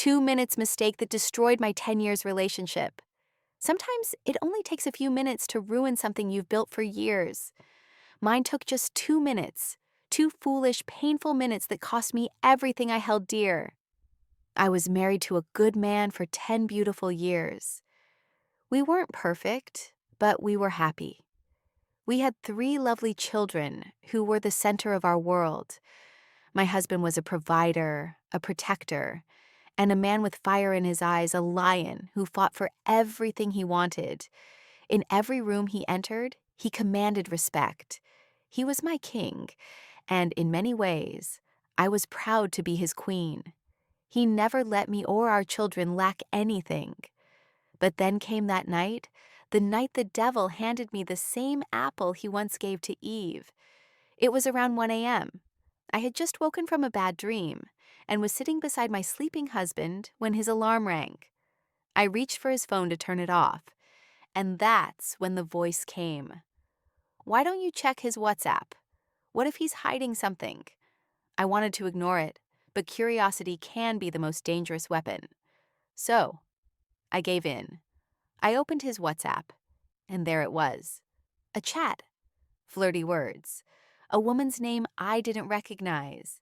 2 minutes mistake that destroyed my 10 years relationship. Sometimes it only takes a few minutes to ruin something you've built for years. Mine took just 2 minutes, 2 foolish, painful minutes that cost me everything I held dear. I was married to a good man for 10 beautiful years. We weren't perfect, but we were happy. We had 3 lovely children who were the center of our world. My husband was a provider, a protector, and a man with fire in his eyes, a lion who fought for everything he wanted. In every room he entered, he commanded respect. He was my king, and in many ways, I was proud to be his queen. He never let me or our children lack anything. But then came that night, the night the devil handed me the same apple he once gave to Eve. It was around 1 a.m. I had just woken from a bad dream and was sitting beside my sleeping husband when his alarm rang. I reached for his phone to turn it off, and that's when the voice came. "Why don't you check his WhatsApp? What if he's hiding something?" I wanted to ignore it, but curiosity can be the most dangerous weapon. So, I gave in. I opened his WhatsApp, and there it was. A chat. Flirty words. A woman's name I didn't recognize.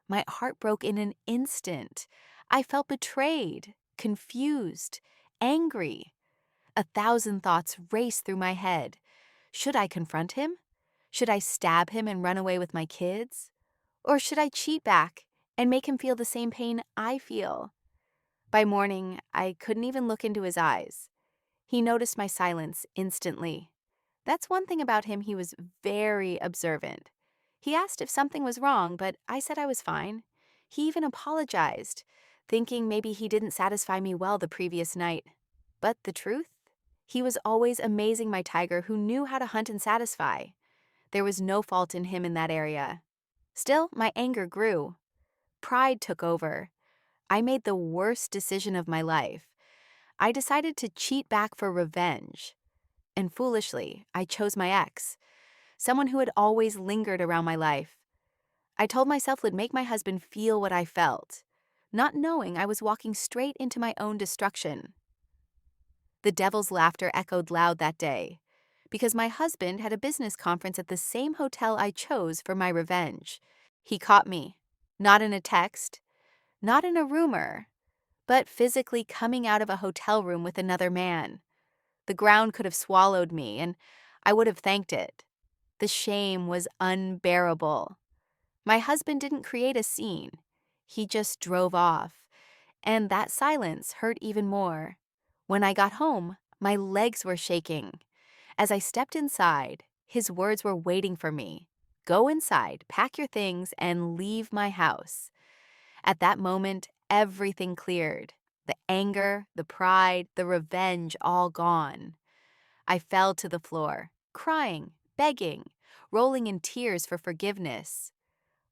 My heart broke in an instant. I felt betrayed, confused, angry. 1,000 thoughts raced through my head. Should I confront him? Should I stab him and run away with my kids? Or should I cheat back and make him feel the same pain I feel? By morning, I couldn't even look into his eyes. He noticed my silence instantly. That's one thing about him, he was very observant. He asked if something was wrong, but I said I was fine. He even apologized, thinking maybe he didn't satisfy me well the previous night. But the truth? He was always amazing my tiger who knew how to hunt and satisfy. There was no fault in him in that area. Still, my anger grew. Pride took over. I made the worst decision of my life. I decided to cheat back for revenge. And foolishly, I chose my ex, someone who had always lingered around my life. I told myself it would make my husband feel what I felt, not knowing I was walking straight into my own destruction. The devil's laughter echoed loud that day, because my husband had a business conference at the same hotel I chose for my revenge. He caught me, not in a text, not in a rumor, but physically coming out of a hotel room with another man. The ground could have swallowed me, and I would have thanked it. The shame was unbearable. My husband didn't create a scene. He just drove off, and that silence hurt even more. When I got home, my legs were shaking. As I stepped inside, his words were waiting for me. "Go inside, pack your things, and leave my house." At that moment, everything cleared. The anger, the pride, the revenge, all gone. I fell to the floor, crying, begging, rolling in tears for forgiveness.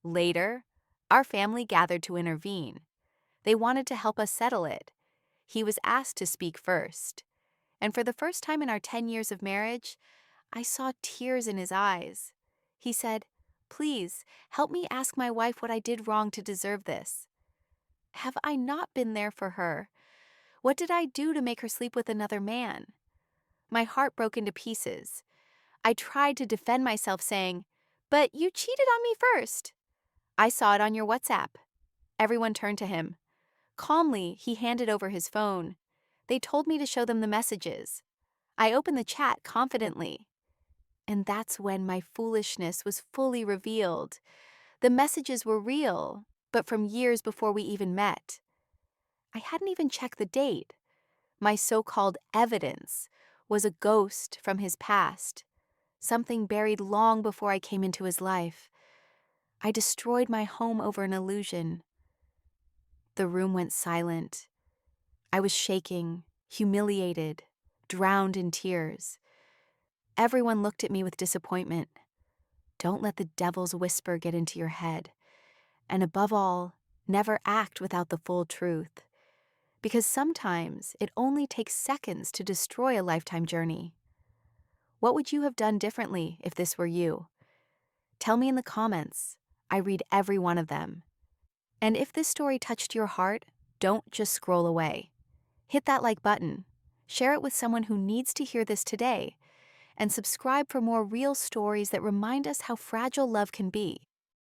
Later, our family gathered to intervene. They wanted to help us settle it. He was asked to speak first. And for the first time in our 10 years of marriage, I saw tears in his eyes. He said, "Please, help me ask my wife what I did wrong to deserve this. Have I not been there for her? What did I do to make her sleep with another man?" My heart broke into pieces. I tried to defend myself, saying, "But you cheated on me first." "I saw it on your WhatsApp." Everyone turned to him. Calmly, he handed over his phone. They told me to show them the messages. I opened the chat confidently. And that's when my foolishness was fully revealed. The messages were real, but from years before we even met. I hadn't even checked the date. My so-called evidence was a ghost from his past, something buried long before I came into his life. I destroyed my home over an illusion. The room went silent. I was shaking, humiliated, drowned in tears. Everyone looked at me with disappointment. Don't let the devil's whisper get into your head. And above all, never act without the full truth. Because sometimes it only takes seconds to destroy a lifetime journey. What would you have done differently if this were you? Tell me in the comments. I read every one of them. And if this story touched your heart, don't just scroll away. Hit that like button, share it with someone who needs to hear this today, and subscribe for more real stories that remind us how fragile love can be.